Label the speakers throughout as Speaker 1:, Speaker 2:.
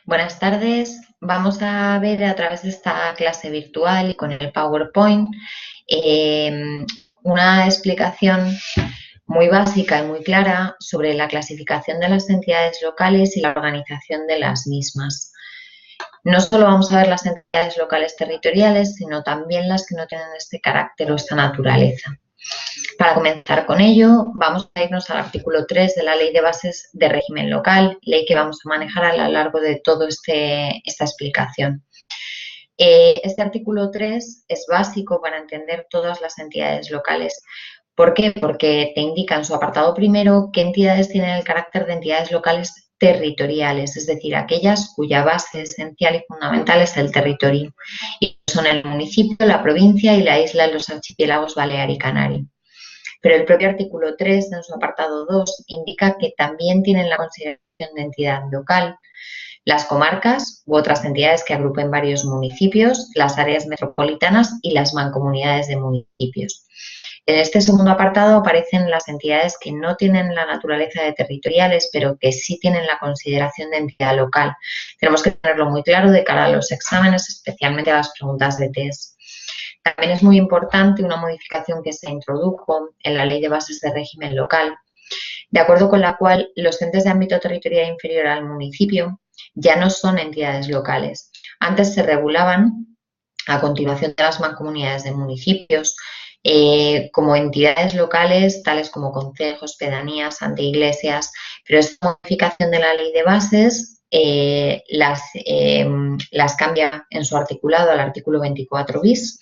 Speaker 1: Buenas tardes. Vamos a ver a través de esta clase virtual y con el PowerPoint eh, una explicación muy básica y muy clara sobre la clasificación de las entidades locales y la organización de las mismas. No solo vamos a ver las entidades locales territoriales, sino también las que no tienen este carácter o esta naturaleza. Para comenzar con ello, vamos a irnos al artículo 3 de la Ley de Bases de Régimen Local, ley que vamos a manejar a lo largo de toda esta explicación. Este artículo 3 es básico para entender todas las entidades locales. ¿Por qué? Porque te indica en su apartado primero qué entidades tienen el carácter de entidades locales territoriales, es decir, aquellas cuya base esencial y fundamental es el territorio, y son el municipio, la provincia y la isla de los archipiélagos Balear y Canario. Pero el propio artículo 3, en su apartado 2, indica que también tienen la consideración de entidad local las comarcas u otras entidades que agrupen varios municipios, las áreas metropolitanas y las mancomunidades de municipios. En este segundo apartado aparecen las entidades que no tienen la naturaleza de territoriales, pero que sí tienen la consideración de entidad local. Tenemos que tenerlo muy claro de cara a los exámenes, especialmente a las preguntas de test. También es muy importante una modificación que se introdujo en la Ley de Bases de Régimen Local, de acuerdo con la cual los entes de ámbito territorial inferior al municipio ya no son entidades locales. Antes se regulaban, a continuación de las mancomunidades de municipios, como entidades locales, tales como concejos, pedanías, anteiglesias, pero esta modificación de la Ley de Bases las cambia en su articulado al artículo 24 bis,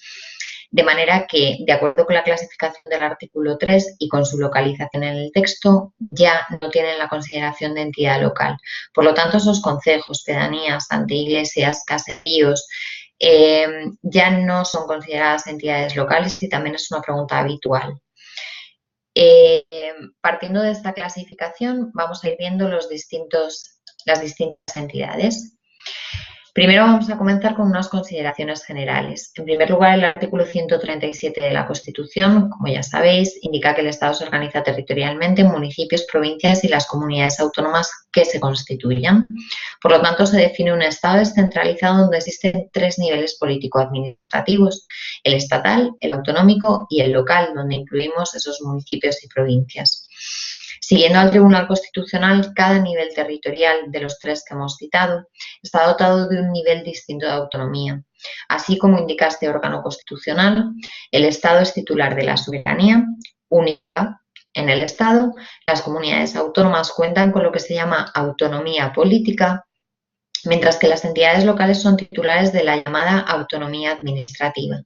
Speaker 1: de manera que, de acuerdo con la clasificación del artículo 3 y con su localización en el texto, ya no tienen la consideración de entidad local. Por lo tanto, esos concejos, pedanías, anteiglesias, caseríos, ya no son consideradas entidades locales y también es una pregunta habitual. Partiendo de esta clasificación, vamos a ir viendo las distintas entidades. Primero vamos a comenzar con unas consideraciones generales. En primer lugar, el artículo 137 de la Constitución, como ya sabéis, indica que el Estado se organiza territorialmente en municipios, provincias y las comunidades autónomas que se constituyan. Por lo tanto, se define un Estado descentralizado donde existen tres niveles político-administrativos: el estatal, el autonómico y el local, donde incluimos esos municipios y provincias. Siguiendo al Tribunal Constitucional, cada nivel territorial de los tres que hemos citado está dotado de un nivel distinto de autonomía. Así como indica este órgano constitucional, el Estado es titular de la soberanía única en el Estado. Las comunidades autónomas cuentan con lo que se llama autonomía política, mientras que las entidades locales son titulares de la llamada autonomía administrativa.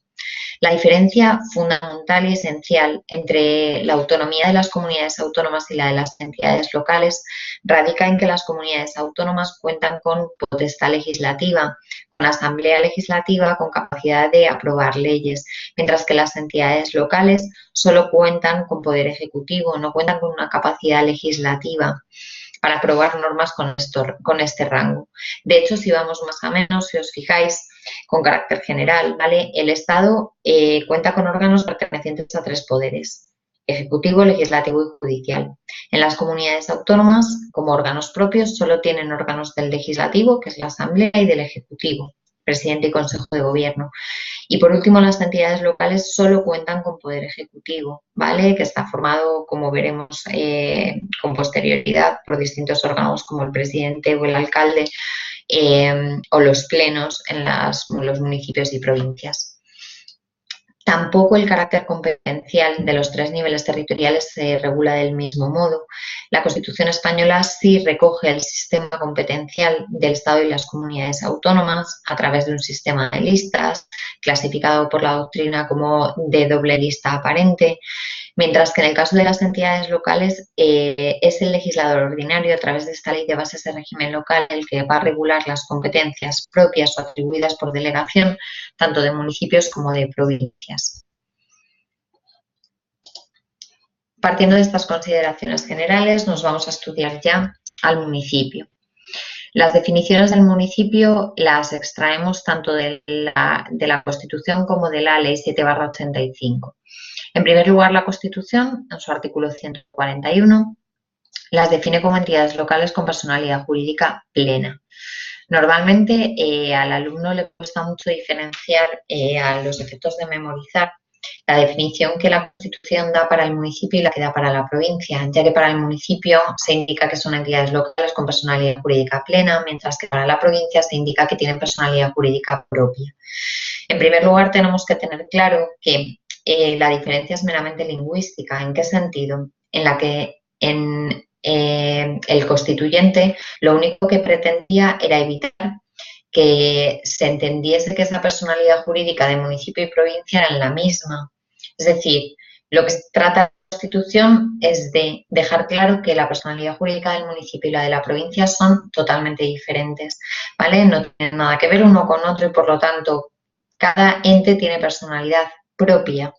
Speaker 1: La diferencia fundamental y esencial entre la autonomía de las comunidades autónomas y la de las entidades locales radica en que las comunidades autónomas cuentan con potestad legislativa, con asamblea legislativa, con capacidad de aprobar leyes, mientras que las entidades locales solo cuentan con poder ejecutivo, no cuentan con una capacidad legislativa para aprobar normas con este rango. De hecho, si vamos más a menos, si os fijáis, con carácter general, ¿vale? El Estado cuenta con órganos pertenecientes a tres poderes: ejecutivo, legislativo y judicial. En las comunidades autónomas, como órganos propios, solo tienen órganos del legislativo, que es la asamblea, y del ejecutivo, presidente y consejo de gobierno. Y por último, las entidades locales solo cuentan con poder ejecutivo, ¿vale? Que está formado, como veremos con posterioridad, por distintos órganos como el presidente o el alcalde, o los plenos en los municipios y provincias. Tampoco el carácter competencial de los tres niveles territoriales se regula del mismo modo. La Constitución española sí recoge el sistema competencial del Estado y las comunidades autónomas a través de un sistema de listas, clasificado por la doctrina como de doble lista aparente, mientras que en el caso de las entidades locales es el legislador ordinario, a través de esta Ley de Bases de Régimen Local, el que va a regular las competencias propias o atribuidas por delegación, tanto de municipios como de provincias. Partiendo de estas consideraciones generales, nos vamos a estudiar ya al municipio. Las definiciones del municipio las extraemos tanto de la Constitución como de la Ley 7/85. En primer lugar, la Constitución, en su artículo 141, las define como entidades locales con personalidad jurídica plena. Normalmente al alumno le cuesta mucho diferenciar a los efectos de memorizar la definición que la Constitución da para el municipio y la que da para la provincia, ya que para el municipio se indica que son entidades locales con personalidad jurídica plena, mientras que para la provincia se indica que tienen personalidad jurídica propia. En primer lugar, tenemos que tener claro que la diferencia es meramente lingüística. ¿En qué sentido? En la que el constituyente lo único que pretendía era evitar que se entendiese que esa personalidad jurídica de municipio y provincia eran la misma. Es decir, lo que se trata de la Constitución es de dejar claro que la personalidad jurídica del municipio y la de la provincia son totalmente diferentes, ¿vale? No tienen nada que ver uno con otro y, por lo tanto, cada ente tiene personalidad propia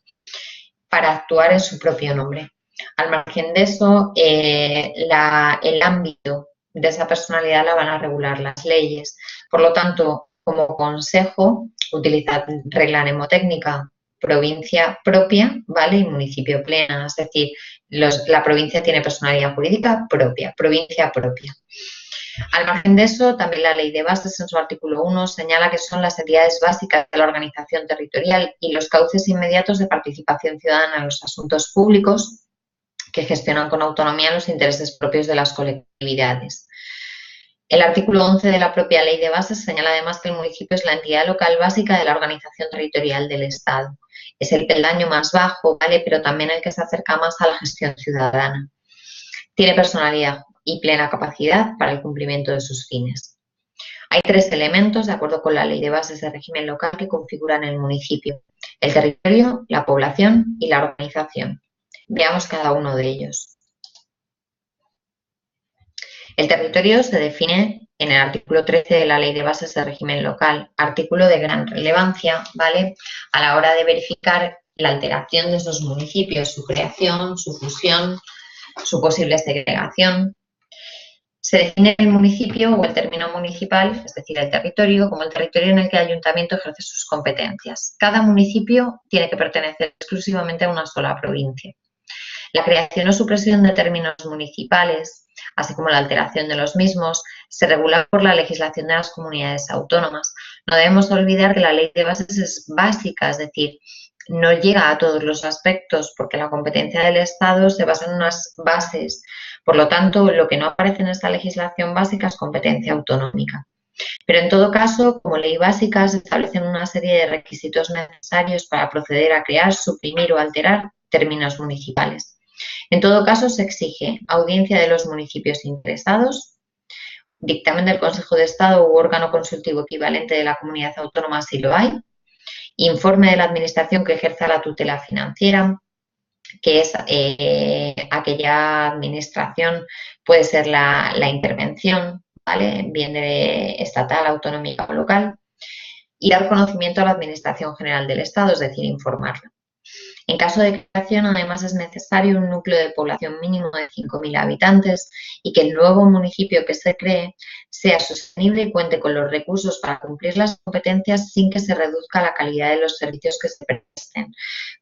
Speaker 1: para actuar en su propio nombre. Al margen de eso, el ámbito de esa personalidad la van a regular las leyes. Por lo tanto, como consejo, utilizar regla mnemotécnica provincia propia, ¿vale? Y municipio plena, es decir, la provincia tiene personalidad jurídica propia, provincia propia. Al margen de eso, también la Ley de Bases, en su artículo 1, señala que son las entidades básicas de la organización territorial y los cauces inmediatos de participación ciudadana en los asuntos públicos que gestionan con autonomía los intereses propios de las colectividades. El artículo 11 de la propia Ley de Bases señala además que el municipio es la entidad local básica de la organización territorial del Estado. Es el peldaño más bajo, ¿vale? Pero también el que se acerca más a la gestión ciudadana. Tiene personalidad y plena capacidad para el cumplimiento de sus fines. Hay tres elementos, de acuerdo con la Ley de Bases de Régimen Local, que configuran el municipio: el territorio, la población y la organización. Veamos cada uno de ellos. El territorio se define en el artículo 13 de la Ley de Bases de Régimen Local, artículo de gran relevancia, ¿vale?, a la hora de verificar la alteración de esos municipios, su creación, su fusión, su posible segregación. Se define el municipio o el término municipal, es decir, el territorio, como el territorio en el que el ayuntamiento ejerce sus competencias. Cada municipio tiene que pertenecer exclusivamente a una sola provincia. La creación o supresión de términos municipales, así como la alteración de los mismos, se regula por la legislación de las comunidades autónomas. No debemos olvidar que la Ley de Bases es básica, es decir, no llega a todos los aspectos porque la competencia del Estado se basa en unas bases. Por lo tanto, lo que no aparece en esta legislación básica es competencia autonómica. Pero en todo caso, como ley básica, se establecen una serie de requisitos necesarios para proceder a crear, suprimir o alterar términos municipales. En todo caso, se exige audiencia de los municipios interesados, dictamen del Consejo de Estado u órgano consultivo equivalente de la comunidad autónoma si lo hay, informe de la administración que ejerza la tutela financiera, que es aquella administración, puede ser la intervención, ¿vale?, bien de estatal, autonómica o local, y dar conocimiento a la Administración General del Estado, es decir, informarla. En caso de creación, además, es necesario un núcleo de población mínimo de 5.000 habitantes y que el nuevo municipio que se cree sea sostenible y cuente con los recursos para cumplir las competencias sin que se reduzca la calidad de los servicios que se presten.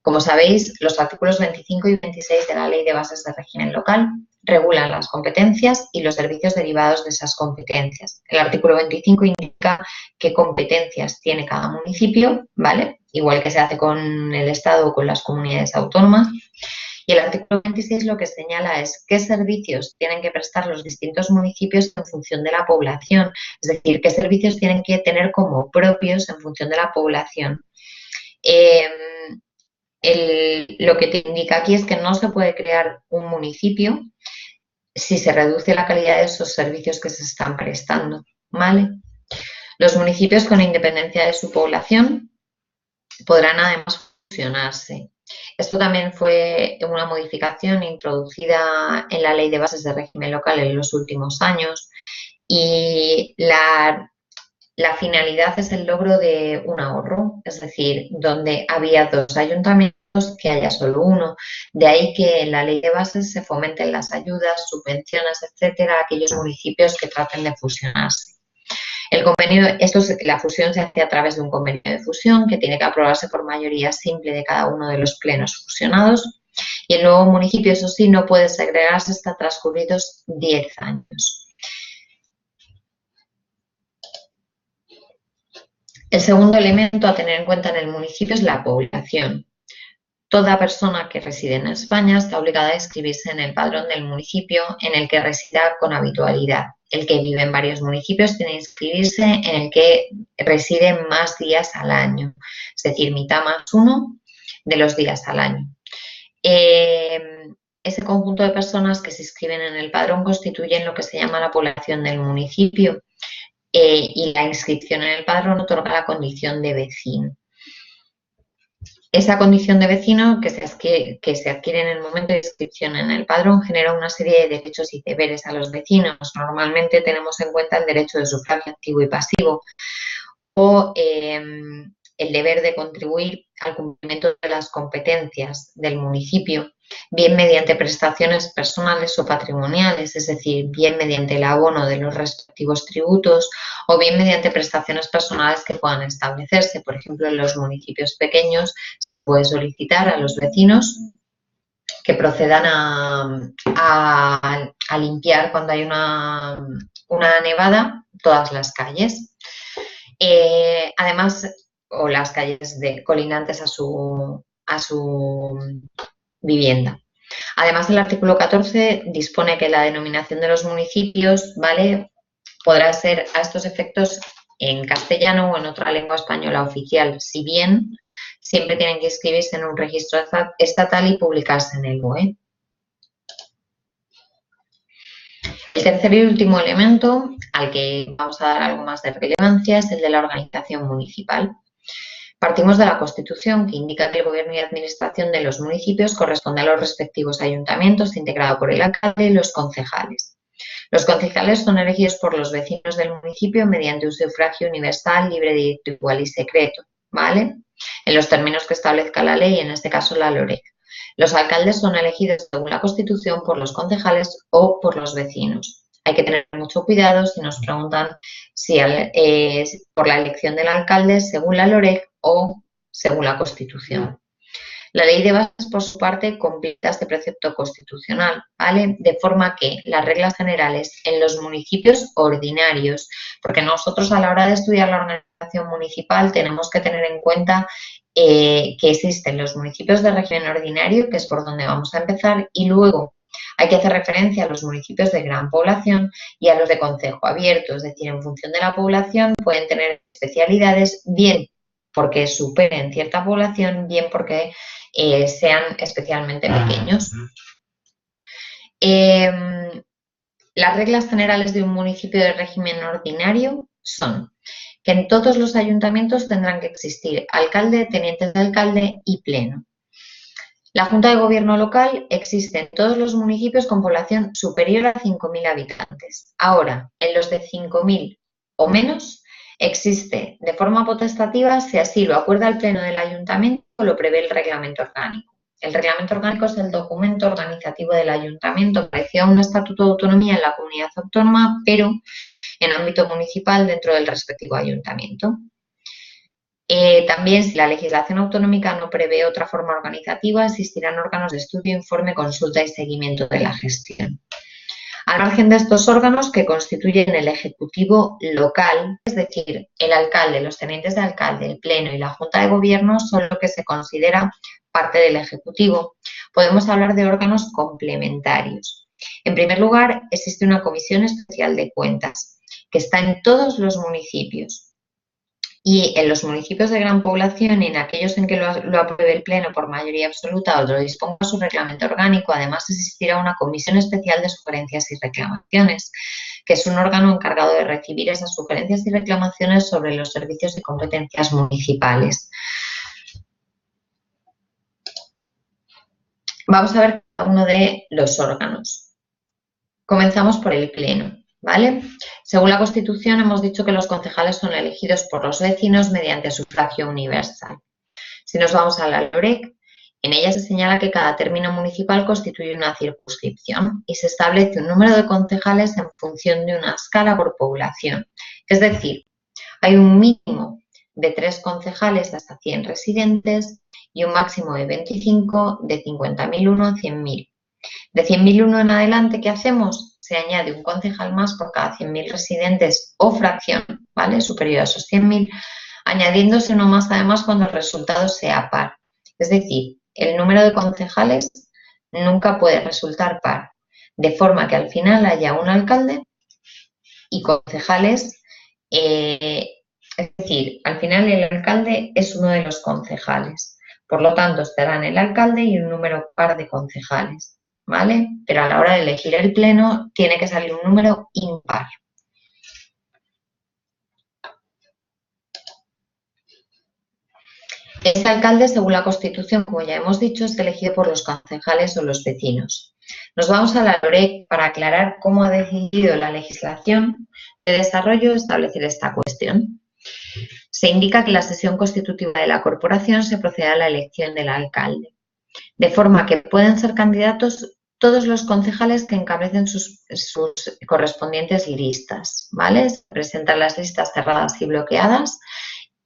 Speaker 1: Como sabéis, los artículos 25 y 26 de la Ley de Bases de Régimen Local regulan las competencias y los servicios derivados de esas competencias. El artículo 25 indica qué competencias tiene cada municipio, ¿vale?, igual que se hace con el Estado o con las comunidades autónomas. Y el artículo 26 lo que señala es qué servicios tienen que prestar los distintos municipios en función de la población, es decir, qué servicios tienen que tener como propios en función de la población. Lo que te indica aquí es que no se puede crear un municipio si se reduce la calidad de esos servicios que se están prestando, ¿vale? Los municipios, con independencia de su población, podrán además fusionarse. Esto también fue una modificación introducida en la Ley de Bases de Régimen Local en los últimos años y la finalidad es el logro de un ahorro, es decir, donde había 2 ayuntamientos, que haya solo uno. De ahí que en la Ley de Bases se fomenten las ayudas, subvenciones, etcétera, a aquellos municipios que traten de fusionarse. La fusión se hace a través de un convenio de fusión que tiene que aprobarse por mayoría simple de cada uno de los plenos fusionados, y el nuevo municipio, eso sí, no puede segregarse hasta transcurridos 10 años. El segundo elemento a tener en cuenta en el municipio es la población. Toda persona que reside en España está obligada a inscribirse en el padrón del municipio en el que resida con habitualidad. El que vive en varios municipios tiene que inscribirse en el que reside más días al año, es decir, mitad más uno de los días al año. Ese conjunto de personas que se inscriben en el padrón constituyen lo que se llama la población del municipio, y la inscripción en el padrón otorga la condición de vecino. Esa condición de vecino que se adquiere en el momento de inscripción en el padrón genera una serie de derechos y deberes a los vecinos. Normalmente tenemos en cuenta el derecho de sufragio activo y pasivo o el deber de contribuir al cumplimiento de las competencias del municipio, bien mediante prestaciones personales o patrimoniales, es decir, bien mediante el abono de los respectivos tributos o bien mediante prestaciones personales que puedan establecerse. Por ejemplo, en los municipios pequeños se puede solicitar a los vecinos que procedan a limpiar cuando hay una nevada todas las calles. Además, o las calles colindantes a su vivienda. Además, el artículo 14 dispone que la denominación de los municipios, ¿vale?, podrá ser a estos efectos en castellano o en otra lengua española oficial, si bien siempre tienen que inscribirse en un registro estatal y publicarse en el BOE. El tercer y último elemento al que vamos a dar algo más de relevancia es el de la organización municipal. Partimos de la Constitución, que indica que el gobierno y administración de los municipios corresponde a los respectivos ayuntamientos, integrado por el alcalde y los concejales. Los concejales son elegidos por los vecinos del municipio mediante un sufragio universal, libre, directo, igual y secreto, ¿vale?, en los términos que establezca la ley, en este caso la LOREC. Los alcaldes son elegidos según la Constitución por los concejales o por los vecinos. Hay que tener mucho cuidado si nos preguntan si por la elección del alcalde según la LOREC o según la Constitución. La Ley de Bases, por su parte, completa este precepto constitucional, ¿vale?, de forma que las reglas generales en los municipios ordinarios, porque nosotros a la hora de estudiar la organización municipal tenemos que tener en cuenta que existen los municipios de régimen ordinario, que es por donde vamos a empezar, y luego hay que hacer referencia a los municipios de gran población y a los de concejo abierto, es decir, en función de la población pueden tener especialidades, bien porque superen cierta población, bien porque sean especialmente pequeños. Las reglas generales de un municipio de régimen ordinario son que en todos los ayuntamientos tendrán que existir alcalde, tenientes de alcalde y pleno. La Junta de Gobierno local existe en todos los municipios con población superior a 5.000 habitantes. Ahora, en los de 5.000 o menos, existe de forma potestativa si así lo acuerda el Pleno del Ayuntamiento o lo prevé el Reglamento Orgánico. El Reglamento Orgánico es el documento organizativo del Ayuntamiento, parecido a un estatuto de autonomía en la comunidad autónoma, pero en ámbito municipal dentro del respectivo ayuntamiento. También, si la legislación autonómica no prevé otra forma organizativa, existirán órganos de estudio, informe, consulta y seguimiento de la gestión. Al margen de estos órganos que constituyen el Ejecutivo local, es decir, el alcalde, los tenientes de alcalde, el Pleno y la Junta de Gobierno son lo que se considera parte del Ejecutivo, podemos hablar de órganos complementarios. En primer lugar, existe una Comisión Especial de Cuentas, que está en todos los municipios. Y en los municipios de gran población y en aquellos en que lo apruebe el Pleno por mayoría absoluta o lo disponga su reglamento orgánico, además existirá una Comisión Especial de Sugerencias y Reclamaciones, que es un órgano encargado de recibir esas sugerencias y reclamaciones sobre los servicios y competencias municipales. Vamos a ver cada uno de los órganos. Comenzamos por el Pleno, ¿vale? Según la Constitución hemos dicho que los concejales son elegidos por los vecinos mediante sufragio universal. Si nos vamos a la LOREC, en ella se señala que cada término municipal constituye una circunscripción y se establece un número de concejales en función de una escala por población. Es decir, hay un mínimo de 3 concejales hasta 100 residentes y un máximo de 25 de 50.001 a 100.000. De 100.001 en adelante, ¿qué hacemos? Se añade un concejal más por cada 100.000 residentes o fracción, ¿vale?, superior a esos 100.000, añadiéndose uno más además cuando el resultado sea par. Es decir, el número de concejales nunca puede resultar par, de forma que al final haya un alcalde y concejales, es decir, al final el alcalde es uno de los concejales. Por lo tanto, estarán el alcalde y un número par de concejales, ¿vale? Pero a la hora de elegir el pleno tiene que salir un número impar. Este alcalde, según la Constitución, como ya hemos dicho, es elegido por los concejales o los vecinos. Nos vamos a la LOREC para aclarar cómo ha decidido la legislación de desarrollo establecer esta cuestión. Se indica que en la sesión constitutiva de la corporación se procede a la elección del alcalde, de forma que pueden ser candidatos todos los concejales que encabecen sus correspondientes listas, ¿vale? Se presentan las listas cerradas y bloqueadas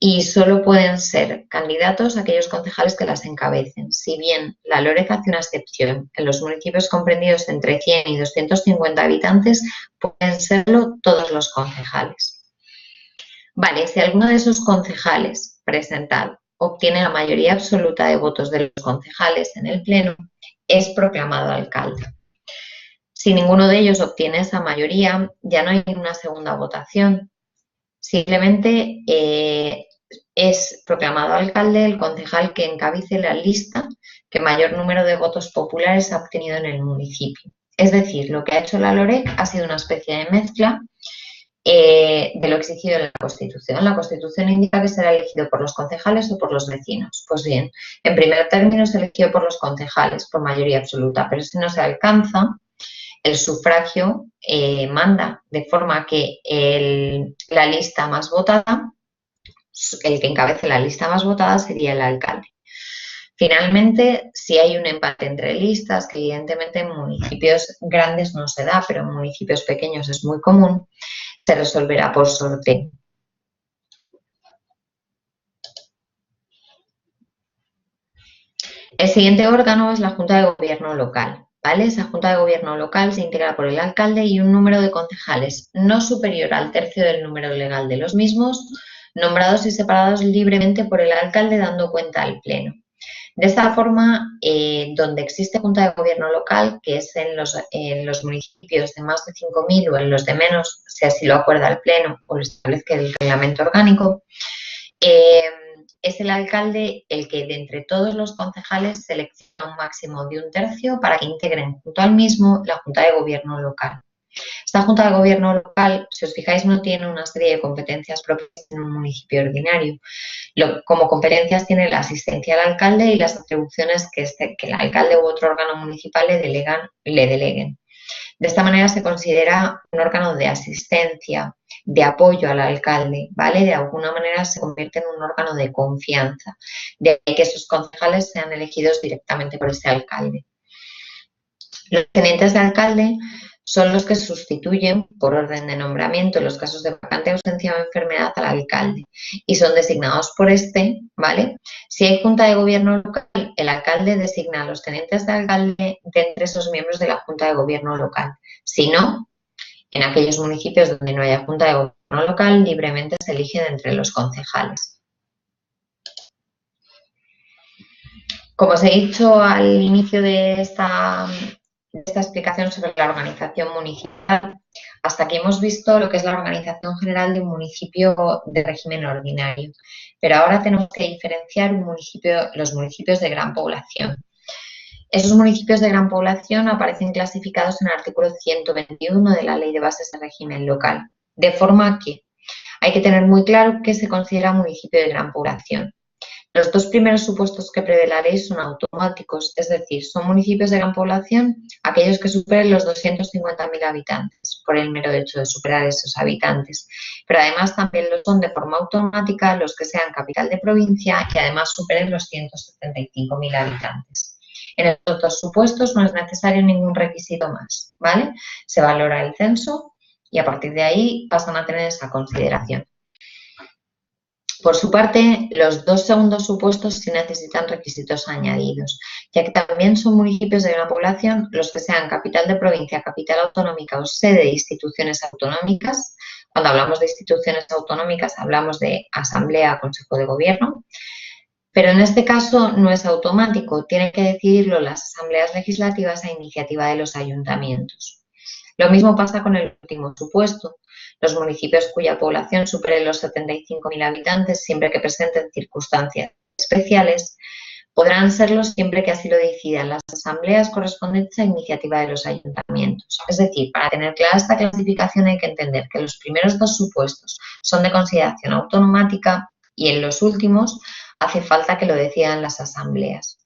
Speaker 1: y solo pueden ser candidatos aquellos concejales que las encabecen. Si bien la LOREC hace una excepción, en los municipios comprendidos entre 100 y 250 habitantes pueden serlo todos los concejales. Vale, si alguno de esos concejales presentado obtiene la mayoría absoluta de votos de los concejales en el pleno, es proclamado alcalde. Si ninguno de ellos obtiene esa mayoría, ya no hay una segunda votación. Simplemente es proclamado alcalde el concejal que encabice la lista que mayor número de votos populares ha obtenido en el municipio. Es decir, lo que ha hecho la LOREC ha sido una especie de mezcla de lo exigido en la Constitución. La Constitución indica que será elegido por los concejales o por los vecinos. Pues bien, en primer término es elegido por los concejales por mayoría absoluta, pero si no se alcanza, el sufragio manda, de forma que la lista más votada, el que encabece la lista más votada sería el alcalde. Finalmente, si hay un empate entre listas, que evidentemente en municipios grandes no se da, pero en municipios pequeños es muy común, se resolverá por sorteo. El siguiente órgano es la Junta de Gobierno Local, ¿vale? Esa Junta de Gobierno Local se integra por el alcalde y un número de concejales no superior al tercio del número legal de los mismos, nombrados y separados libremente por el alcalde dando cuenta al Pleno. De esta forma, donde existe Junta de Gobierno Local, que es en los municipios de más de 5.000 o en los de menos, si así lo acuerda el Pleno o lo establezca el reglamento orgánico, es el alcalde el que de entre todos los concejales selecciona un máximo de un tercio para que integren junto al mismo la Junta de Gobierno Local. Esta Junta de Gobierno Local, si os fijáis, no tiene una serie de competencias propias en un municipio ordinario. Como competencias tiene la asistencia al alcalde y las atribuciones que el alcalde u otro órgano municipal le deleguen. De esta manera se considera un órgano de asistencia, de apoyo al alcalde, ¿vale? De alguna manera se convierte en un órgano de confianza, de que sus concejales sean elegidos directamente por ese alcalde. Los tenientes de alcalde son los que sustituyen por orden de nombramiento en los casos de vacante, ausencia o enfermedad al alcalde y son designados por este, ¿vale? Si hay Junta de Gobierno Local, el alcalde designa a los tenientes de alcalde de entre esos miembros de la Junta de Gobierno Local. Si no, en aquellos municipios donde no haya Junta de Gobierno Local, libremente se elige de entre los concejales. Como os he dicho al inicio de esta explicación sobre la organización municipal, hasta aquí hemos visto lo que es la organización general de un municipio de régimen ordinario, pero ahora tenemos que diferenciar los municipios de gran población. Esos municipios de gran población aparecen clasificados en el artículo 121 de la Ley de Bases de Régimen Local, de forma que hay que tener muy claro qué se considera municipio de gran población. Los dos primeros supuestos que prevé la ley son automáticos, es decir, son municipios de gran población aquellos que superen los 250.000 habitantes, por el mero hecho de superar esos habitantes. Pero además también lo son de forma automática los que sean capital de provincia y además superen los 175.000 habitantes. En estos dos supuestos no es necesario ningún requisito más, ¿vale? Se valora el censo y a partir de ahí pasan a tener esa consideración. Por su parte, los dos segundos supuestos sí necesitan requisitos añadidos, ya que también son municipios de gran población los que sean capital de provincia, capital autonómica o sede de instituciones autonómicas, Cuando hablamos de instituciones autonómicas hablamos de asamblea, consejo de gobierno, pero en este caso no es automático, tienen que decidirlo las asambleas legislativas a iniciativa de los ayuntamientos. Lo mismo pasa con el último supuesto. Los municipios cuya población supere los 75.000 habitantes, siempre que presenten circunstancias especiales, podrán serlo siempre que así lo decidan las asambleas correspondientes a iniciativa de los ayuntamientos. Es decir, para tener clara esta clasificación hay que entender que los primeros dos supuestos son de consideración automática y en los últimos hace falta que lo decidan las asambleas.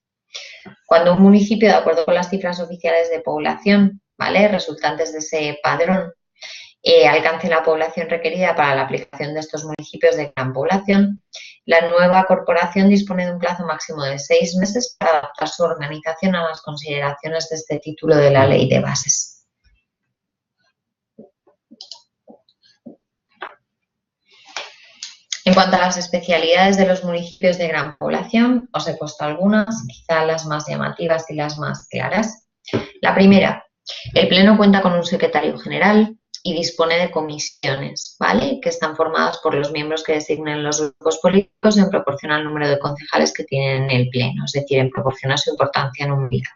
Speaker 1: Cuando un municipio, de acuerdo con las cifras oficiales de población, ¿vale?, resultantes de ese padrón, alcance la población requerida para la aplicación de estos municipios de gran población, la nueva corporación dispone de un plazo máximo de 6 meses para adaptar su organización a las consideraciones de este título de la Ley de Bases. En cuanto a las especialidades de los municipios de gran población, os he puesto algunas, quizá las más llamativas y las más claras. La primera, el Pleno cuenta con un secretario general y dispone de comisiones, ¿vale?, que están formadas por los miembros que designen los grupos políticos en proporción al número de concejales que tienen en el Pleno, es decir, en proporción a su importancia numérica.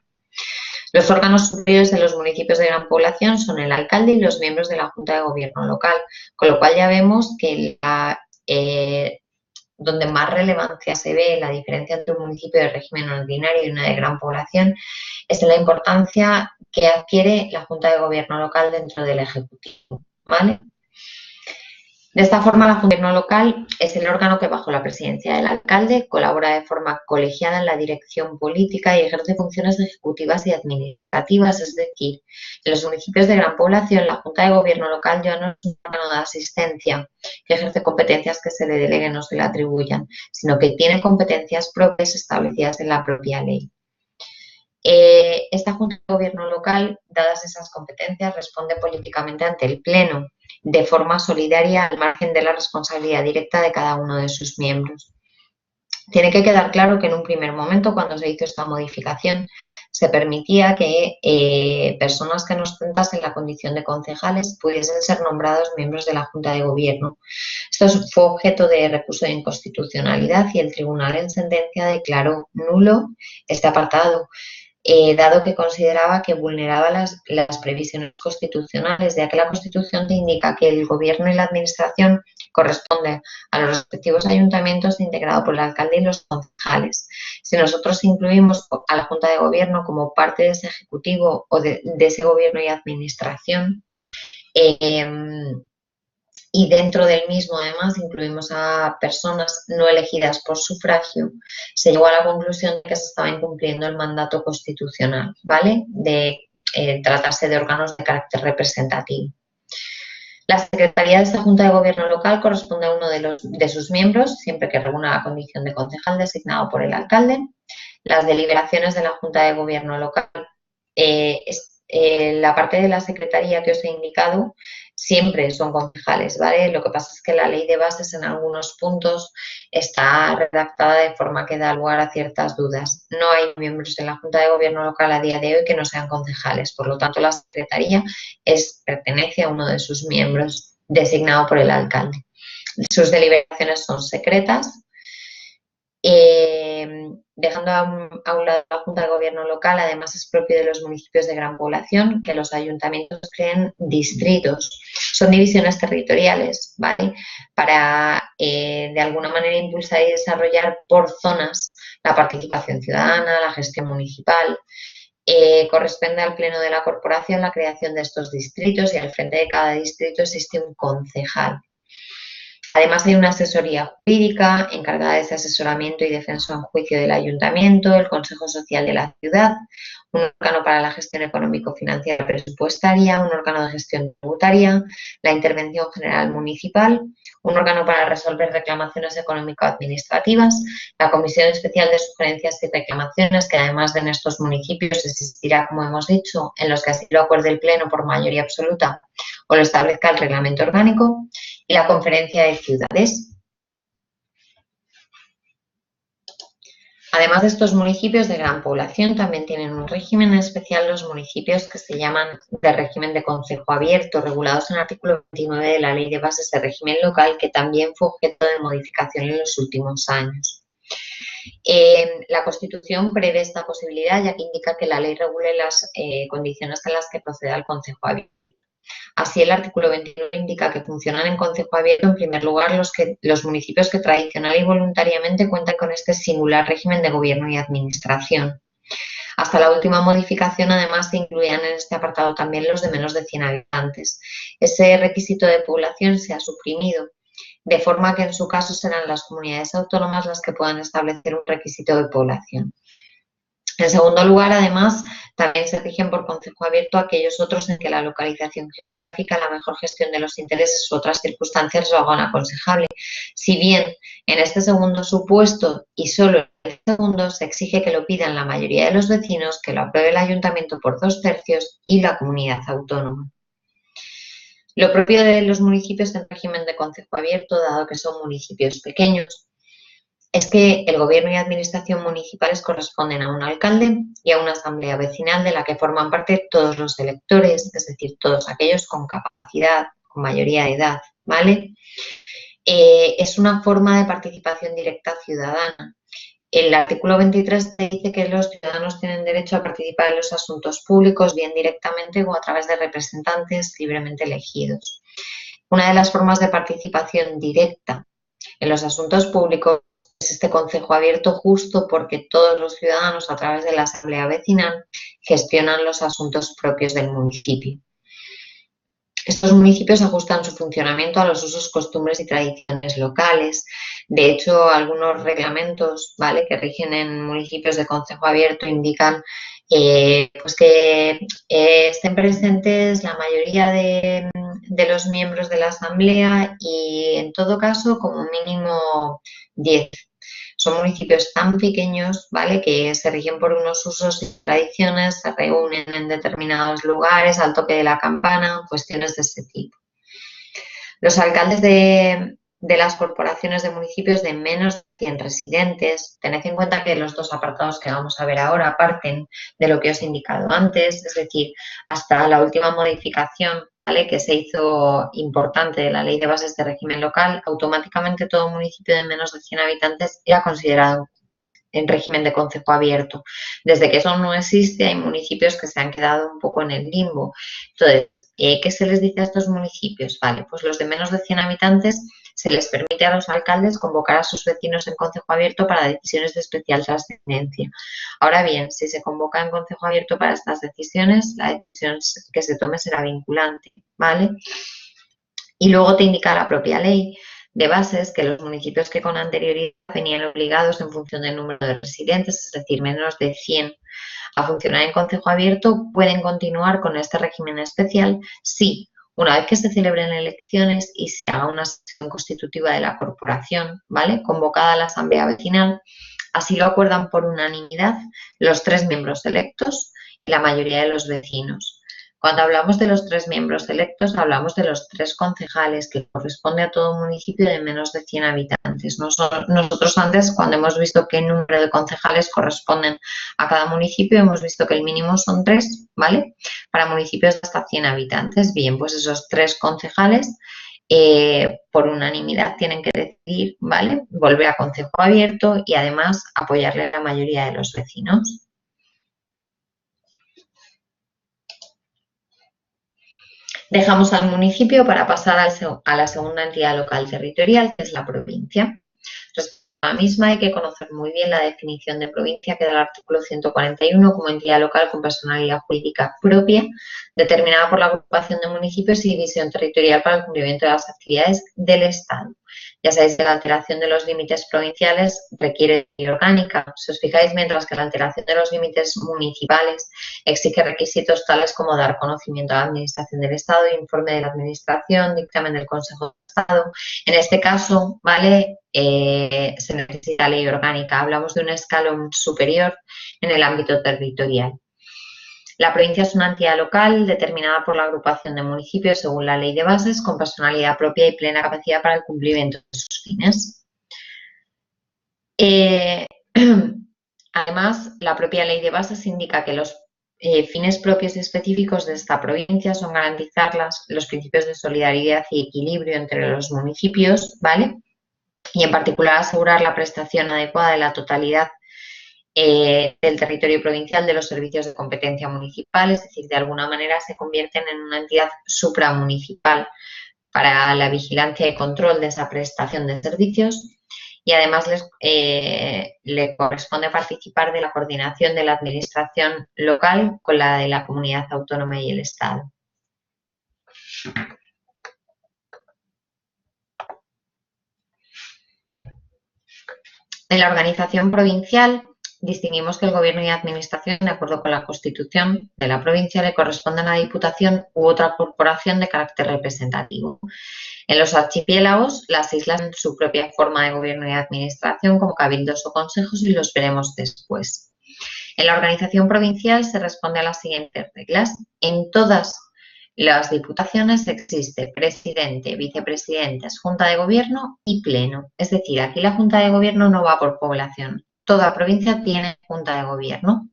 Speaker 1: Los órganos superiores de los municipios de gran población son el alcalde y los miembros de la Junta de Gobierno local, con lo cual ya vemos que donde más relevancia se ve la diferencia entre un municipio de régimen ordinario y una de gran población es en la importancia que adquiere la Junta de Gobierno local dentro del Ejecutivo, ¿vale? De esta forma, la Junta de Gobierno local es el órgano que, bajo la presidencia del alcalde, colabora de forma colegiada en la dirección política y ejerce funciones ejecutivas y administrativas, es decir, en los municipios de gran población, la Junta de Gobierno local ya no es un órgano de asistencia que ejerce competencias que se le deleguen o se le atribuyan, sino que tiene competencias propias establecidas en la propia ley. Esta Junta de Gobierno local, dadas esas competencias, responde políticamente ante el Pleno de forma solidaria al margen de la responsabilidad directa de cada uno de sus miembros. Tiene que quedar claro que en un primer momento, cuando se hizo esta modificación, se permitía que personas que no ostentasen la condición de concejales pudiesen ser nombrados miembros de la Junta de Gobierno. Esto fue objeto de recurso de inconstitucionalidad y el tribunal en sentencia declaró nulo este apartado, dado que consideraba que vulneraba las previsiones constitucionales, ya que la Constitución te indica que el Gobierno y la Administración corresponden a los respectivos ayuntamientos integrado por el alcalde y los concejales. Si nosotros incluimos a la Junta de Gobierno como parte de ese Ejecutivo o de ese Gobierno y Administración, y dentro del mismo, además, incluimos a personas no elegidas por sufragio, se llegó a la conclusión de que se estaba incumpliendo el mandato constitucional, ¿vale?, de tratarse de órganos de carácter representativo. La Secretaría de esta Junta de Gobierno local corresponde a uno de sus miembros, siempre que reúna la condición de concejal designado por el alcalde. Las deliberaciones de la Junta de Gobierno local, la parte de la Secretaría que os he indicado, siempre son concejales, ¿vale? Lo que pasa es que la Ley de Bases en algunos puntos está redactada de forma que da lugar a ciertas dudas. No hay miembros en la Junta de Gobierno local a día de hoy que no sean concejales, por lo tanto la Secretaría pertenece a uno de sus miembros designado por el alcalde. Sus deliberaciones son secretas. Dejando a un lado la Junta de Gobierno local, además es propio de los municipios de gran población que los ayuntamientos creen distritos. Son divisiones territoriales, ¿vale?, para de alguna manera impulsar y desarrollar por zonas la participación ciudadana, la gestión municipal. Corresponde al Pleno de la Corporación la creación de estos distritos y al frente de cada distrito existe un concejal. Además hay una asesoría jurídica encargada de ese asesoramiento y defensa en juicio del ayuntamiento, el Consejo Social de la ciudad, un órgano para la gestión económico-financiera presupuestaria, un órgano de gestión tributaria, la intervención general municipal, un órgano para resolver reclamaciones económico-administrativas, la Comisión Especial de Sugerencias y Reclamaciones, que además de en estos municipios existirá, como hemos dicho, en los que así lo acuerde el Pleno por mayoría absoluta o lo establezca el reglamento orgánico, y la Conferencia de Ciudades. Además de estos municipios de gran población, también tienen un régimen especial los municipios que se llaman de régimen de concejo abierto, regulados en el artículo 29 de la Ley de Bases de Régimen Local, que también fue objeto de modificación en los últimos años. La Constitución prevé esta posibilidad, ya que indica que la ley regule las condiciones en las que proceda el concejo abierto. Así, el artículo 29 indica que funcionan en concejo abierto, en primer lugar, los municipios que tradicional y voluntariamente cuentan con este singular régimen de gobierno y administración. Hasta la última modificación, además, se incluían en este apartado también los de menos de 100 habitantes. Ese requisito de población se ha suprimido, de forma que en su caso serán las comunidades autónomas las que puedan establecer un requisito de población. En segundo lugar, además, también se rigen por concejo abierto aquellos otros en que la localización geográfica, la mejor gestión de los intereses u otras circunstancias lo hagan aconsejable. Si bien en este segundo supuesto y solo en el segundo se exige que lo pidan la mayoría de los vecinos, que lo apruebe el ayuntamiento por 2/3 y la comunidad autónoma. Lo propio de los municipios en régimen de concejo abierto, dado que son municipios pequeños, es que el gobierno y administración municipales corresponden a un alcalde y a una asamblea vecinal de la que forman parte todos los electores, es decir, todos aquellos con capacidad, con mayoría de edad, ¿vale? Es una forma de participación directa ciudadana. El artículo 23 dice que los ciudadanos tienen derecho a participar en los asuntos públicos, bien directamente o a través de representantes libremente elegidos. Una de las formas de participación directa en los asuntos públicos es este concejo abierto, justo porque todos los ciudadanos, a través de la asamblea vecinal, gestionan los asuntos propios del municipio. Estos municipios ajustan su funcionamiento a los usos, costumbres y tradiciones locales. De hecho, algunos reglamentos, ¿vale?, que rigen en municipios de concejo abierto indican pues que estén presentes la mayoría de los miembros de la asamblea y, en todo caso, como mínimo 10. Son municipios tan pequeños, ¿vale?, que se rigen por unos usos y tradiciones, se reúnen en determinados lugares, al toque de la campana, cuestiones de ese tipo. Los alcaldes de las corporaciones de municipios de menos de 100 residentes, tened en cuenta que los dos apartados que vamos a ver ahora parten de lo que os he indicado antes, es decir, hasta la última modificación, ¿vale?, que se hizo importante de la Ley de Bases de Régimen Local, automáticamente todo municipio de menos de 100 habitantes era considerado en régimen de concejo abierto. Desde que eso no existe, hay municipios que se han quedado un poco en el limbo. Entonces, ¿qué se les dice a estos municipios? Vale, pues los de menos de 100 habitantes se les permite a los alcaldes convocar a sus vecinos en concejo abierto para decisiones de especial trascendencia. Ahora bien, si se convoca en concejo abierto para estas decisiones, la decisión que se tome será vinculante, ¿vale? Y luego te indica la propia ley de bases que los municipios que con anterioridad venían obligados en función del número de residentes, es decir, menos de 100, a funcionar en concejo abierto, pueden continuar con este régimen especial si, una vez que se celebren elecciones y se haga una sesión constitutiva de la corporación, ¿vale?, convocada a la asamblea vecinal, así lo acuerdan por unanimidad los 3 miembros electos y la mayoría de los vecinos. Cuando hablamos de los 3 miembros electos, hablamos de los 3 concejales, que corresponde a todo municipio de menos de 100 habitantes. Nosotros antes, cuando hemos visto qué número de concejales corresponden a cada municipio, hemos visto que el mínimo son 3, ¿vale?, para municipios de hasta 100 habitantes. Bien, pues esos 3 concejales, por unanimidad, tienen que decidir, ¿vale?, volver a concejo abierto y, además, apoyarle a la mayoría de los vecinos. Dejamos al municipio para pasar a la segunda entidad local territorial, que es la provincia. Respecto a la misma, hay que conocer muy bien la definición de provincia que da el artículo 141 como entidad local con personalidad jurídica propia, determinada por la agrupación de municipios y división territorial para el cumplimiento de las actividades del Estado. Ya sabéis que la alteración de los límites provinciales requiere ley orgánica. Si os fijáis, mientras que la alteración de los límites municipales exige requisitos tales como dar conocimiento a la Administración del Estado, informe de la Administración, dictamen del Consejo de Estado. En este caso, ¿vale?, se necesita ley orgánica. Hablamos de un escalón superior en el ámbito territorial. La provincia es una entidad local determinada por la agrupación de municipios según la ley de bases, con personalidad propia y plena capacidad para el cumplimiento de sus fines. Además, la propia ley de bases indica que los fines propios y específicos de esta provincia son garantizar los principios de solidaridad y equilibrio entre los municipios, ¿vale? Y en particular asegurar la prestación adecuada de la totalidad del territorio provincial de los servicios de competencia municipal, es decir, de alguna manera se convierten en una entidad supramunicipal para la vigilancia y control de esa prestación de servicios y además le corresponde participar de la coordinación de la administración local con la de la comunidad autónoma y el Estado. En la organización provincial distinguimos que el gobierno y administración, de acuerdo con la Constitución de la provincia, le corresponden a la Diputación u otra corporación de carácter representativo. En los archipiélagos, las islas tienen su propia forma de gobierno y administración, como cabildos o consejos, y los veremos después. En la organización provincial se responde a las siguientes reglas. En todas las diputaciones existe presidente, vicepresidentes, junta de gobierno y pleno. Es decir, aquí la junta de gobierno no va por población. Toda provincia tiene junta de gobierno.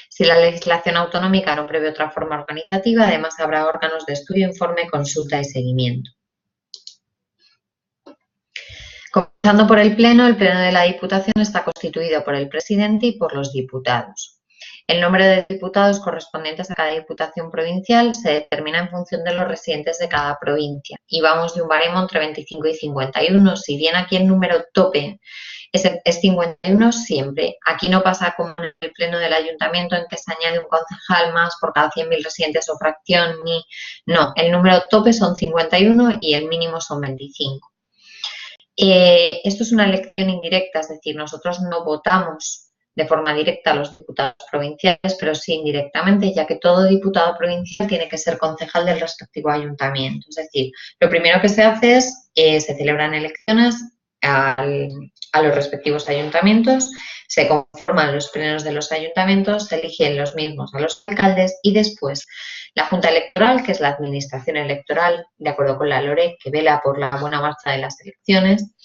Speaker 1: Si la legislación autonómica no prevé otra forma organizativa, además habrá órganos de estudio, informe, consulta y seguimiento. Comenzando por el Pleno de la Diputación está constituido por el presidente y por los diputados. El número de diputados correspondientes a cada diputación provincial se determina en función de los residentes de cada provincia y vamos de un baremo entre 25 y 51. Si bien aquí el número tope es 51 siempre, aquí no pasa como en el Pleno del Ayuntamiento en que se añade un concejal más por cada 100.000 residentes o fracción, no, el número tope son 51 y el mínimo son 25. Esto es una elección indirecta, es decir, nosotros no votamos de forma directa a los diputados provinciales, pero sí indirectamente, ya que todo diputado provincial tiene que ser concejal del respectivo ayuntamiento. Es decir, lo primero que se hace es, se celebran elecciones a los respectivos ayuntamientos, se conforman los plenos de los ayuntamientos, se eligen los mismos a los alcaldes y después la Junta Electoral, que es la administración electoral, de acuerdo con la LOREC, que vela por la buena marcha de las elecciones,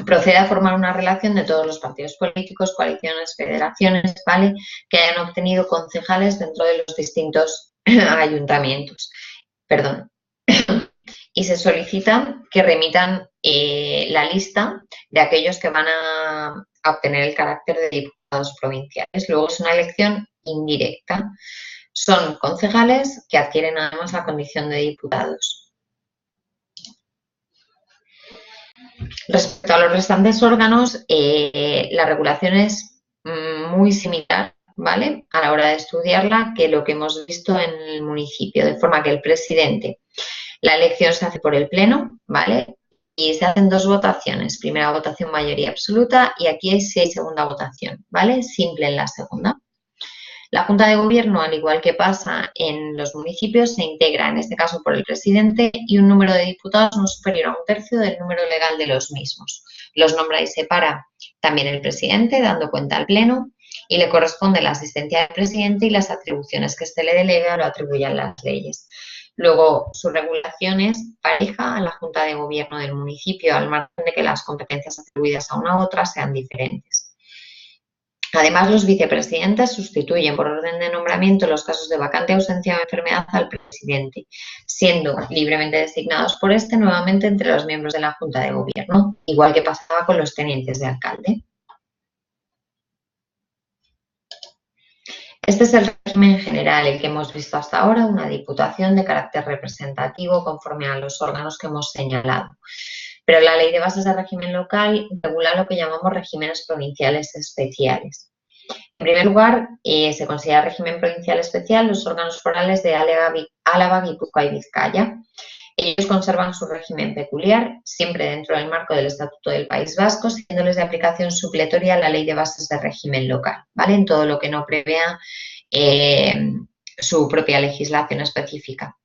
Speaker 1: procede a formar una relación de todos los partidos políticos, coaliciones, federaciones, ¿vale?, que hayan obtenido concejales dentro de los distintos ayuntamientos. Perdón. Y se solicita que remitan la lista de aquellos que van a obtener el carácter de diputados provinciales. Luego es una elección indirecta. Son concejales que adquieren además la condición de diputados. Respecto a los restantes órganos, la regulación es muy similar, ¿vale?, a la hora de estudiarla que lo que hemos visto en el municipio, de forma que el presidente, la elección se hace por el Pleno, ¿vale?, y se hacen dos votaciones, primera votación mayoría absoluta y aquí hay segunda votación, ¿vale?, simple en la segunda. La Junta de Gobierno, al igual que pasa en los municipios, se integra en este caso por el presidente y un número de diputados no superior a 1/3 del número legal de los mismos. Los nombra y separa también el presidente, dando cuenta al Pleno, y le corresponde la asistencia del presidente y las atribuciones que éste le delega o lo atribuyan las leyes. Luego, su regulación es pareja a la Junta de Gobierno del municipio, al margen de que las competencias atribuidas a una u otra sean diferentes. Además, los vicepresidentes sustituyen por orden de nombramiento en los casos de vacante, ausencia o enfermedad al presidente, siendo libremente designados por este nuevamente entre los miembros de la Junta de Gobierno, igual que pasaba con los tenientes de alcalde. Este es el régimen general, el que hemos visto hasta ahora, una diputación de carácter representativo conforme a los órganos que hemos señalado. Pero la Ley de Bases de Régimen Local regula lo que llamamos regímenes provinciales especiales. En primer lugar, se considera régimen provincial especial los órganos forales de Álava, Guipúzcoa y Vizcaya. Ellos conservan su régimen peculiar, siempre dentro del marco del Estatuto del País Vasco, siéndoles de aplicación supletoria la Ley de Bases de Régimen Local, ¿vale?, en todo lo que no prevea su propia legislación específica.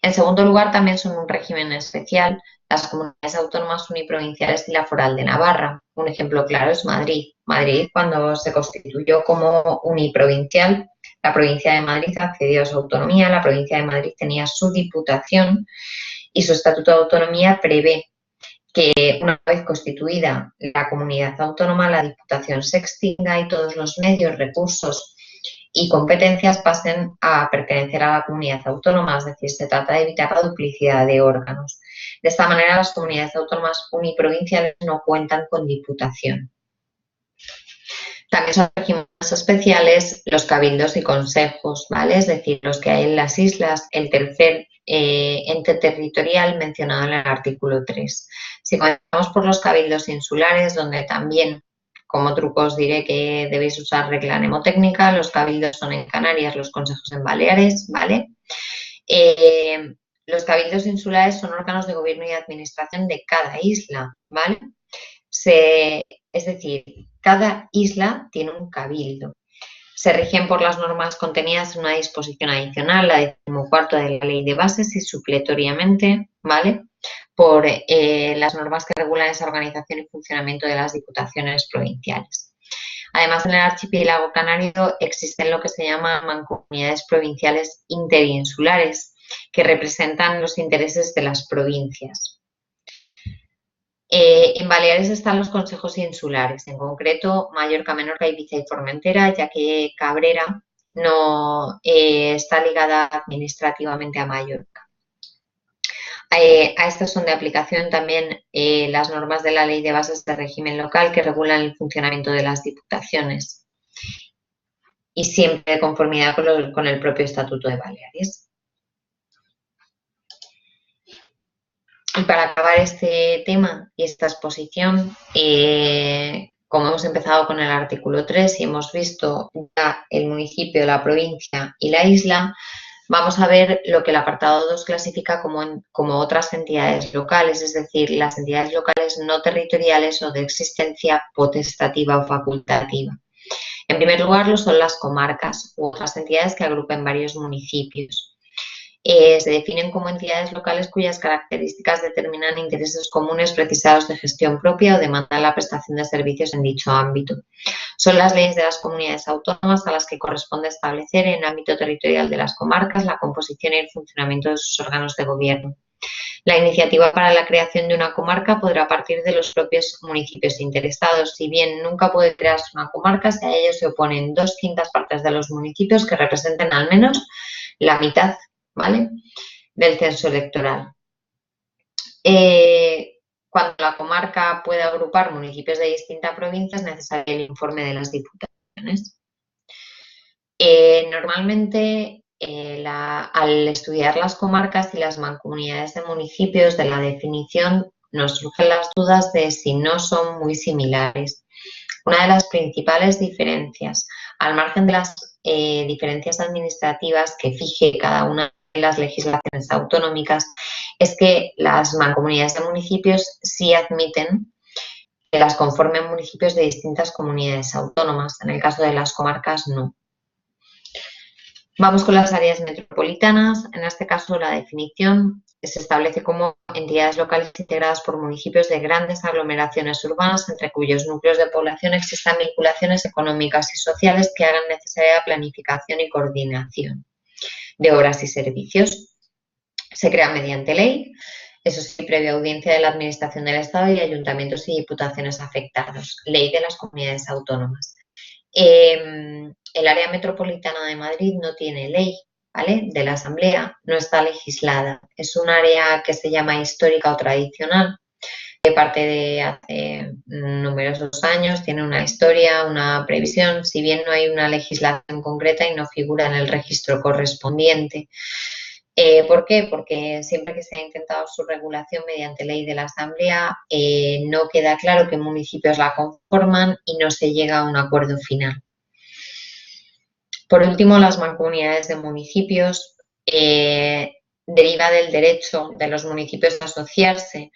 Speaker 1: En segundo lugar, también son un régimen especial las comunidades autónomas uniprovinciales y la foral de Navarra. Un ejemplo claro es Madrid. Madrid, cuando se constituyó como uniprovincial, la provincia de Madrid accedió a su autonomía, la provincia de Madrid tenía su diputación y su estatuto de autonomía prevé que una vez constituida la comunidad autónoma, la Diputación se extinga y todos los medios, recursos y competencias pasen a pertenecer a la comunidad autónoma, es decir, se trata de evitar la duplicidad de órganos. De esta manera, las comunidades autónomas uniprovinciales no cuentan con diputación. También son regímenes especiales los cabildos y consejos, ¿vale? Es decir, los que hay en las islas, el tercer ente territorial mencionado en el artículo 3. Si comenzamos por los cabildos insulares, donde también, como truco os diré que debéis usar regla mnemotécnica, los cabildos son en Canarias, los consejos en Baleares, ¿vale? Los cabildos insulares son órganos de gobierno y administración de cada isla, ¿vale? Es decir, cada isla tiene un cabildo. Se rigen por las normas contenidas en una disposición adicional, la 14ª de la Ley de Bases y supletoriamente, ¿vale? Por las normas que regulan esa organización y funcionamiento de las diputaciones provinciales. Además, en el archipiélago canario existen lo que se llaman mancomunidades provinciales interinsulares, que representan los intereses de las provincias. En Baleares están los consejos insulares, en concreto Mallorca, Menorca, Ibiza y Formentera, ya que Cabrera no está ligada administrativamente a Mallorca. A estas son de aplicación también las normas de la Ley de Bases de Régimen Local que regulan el funcionamiento de las diputaciones y siempre de conformidad con el propio Estatuto de Baleares. Y para acabar este tema y esta exposición, como hemos empezado con el artículo 3 y hemos visto ya el municipio, la provincia y la isla, vamos a ver lo que el apartado 2 clasifica como otras entidades locales, es decir, las entidades locales no territoriales o de existencia potestativa o facultativa. En primer lugar, lo son las comarcas u otras entidades que agrupen varios municipios. Se definen como entidades locales cuyas características determinan intereses comunes precisados de gestión propia o demandan la prestación de servicios en dicho ámbito. Son las leyes de las comunidades autónomas a las que corresponde establecer en el ámbito territorial de las comarcas la composición y el funcionamiento de sus órganos de gobierno. La iniciativa para la creación de una comarca podrá partir de los propios municipios interesados, si bien nunca puede crearse una comarca si a ello se oponen 2/5 partes de los municipios que representen al menos la mitad, ¿vale?, del censo electoral. Cuando la comarca puede agrupar municipios de distintas provincias, es necesario el informe de las diputaciones. Normalmente, al estudiar las comarcas y las mancomunidades de municipios, de la definición, nos surgen las dudas de si no son muy similares. Una de las principales diferencias, al margen de las diferencias administrativas que fije cada una de las legislaciones autonómicas, es que las mancomunidades de municipios sí admiten que las conformen municipios de distintas comunidades autónomas. En el caso de las comarcas, no. Vamos con las áreas metropolitanas. En este caso, la definición se establece como entidades locales integradas por municipios de grandes aglomeraciones urbanas entre cuyos núcleos de población existan vinculaciones económicas y sociales que hagan necesaria la planificación y coordinación de obras y servicios. Se crea mediante ley, eso sí, previa audiencia de la Administración del Estado y ayuntamientos y diputaciones afectados. Ley de las comunidades autónomas. El área metropolitana de Madrid no tiene ley, ¿vale?, de la Asamblea, no está legislada. Es un área que se llama histórica o tradicional, que parte de hace numerosos años, tiene una historia, una previsión, si bien no hay una legislación concreta y no figura en el registro correspondiente. ¿Por qué? Porque siempre que se ha intentado su regulación mediante ley de la Asamblea, no queda claro qué municipios la conforman y no se llega a un acuerdo final. Por último, las mancomunidades de municipios deriva del derecho de los municipios a asociarse,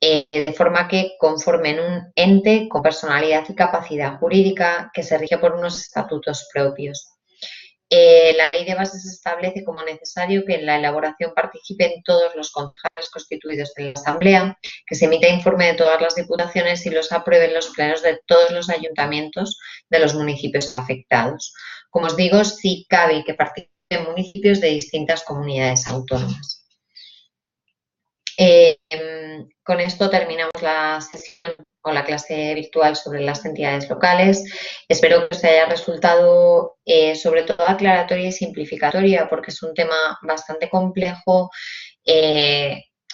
Speaker 1: de forma que conformen un ente con personalidad y capacidad jurídica que se rige por unos estatutos propios. La Ley de Bases establece como necesario que en la elaboración participen todos los concejales constituidos en la Asamblea, que se emita informe de todas las diputaciones y los aprueben los plenos de todos los ayuntamientos de los municipios afectados. Como os digo, sí cabe que participen municipios de distintas comunidades autónomas. con esto terminamos la sesión o la clase virtual sobre las entidades locales. Espero que os haya resultado sobre todo aclaratoria y simplificatoria, porque es un tema bastante complejo,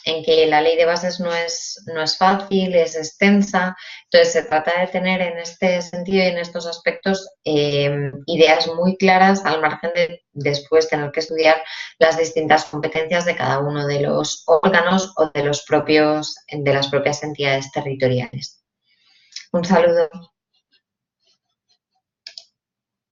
Speaker 1: en que la ley de bases no es fácil, es extensa. Entonces, se trata de tener en este sentido y en estos aspectos ideas muy claras, al margen de después tener que estudiar las distintas competencias de cada uno de los órganos o de las propias entidades territoriales. Un saludo.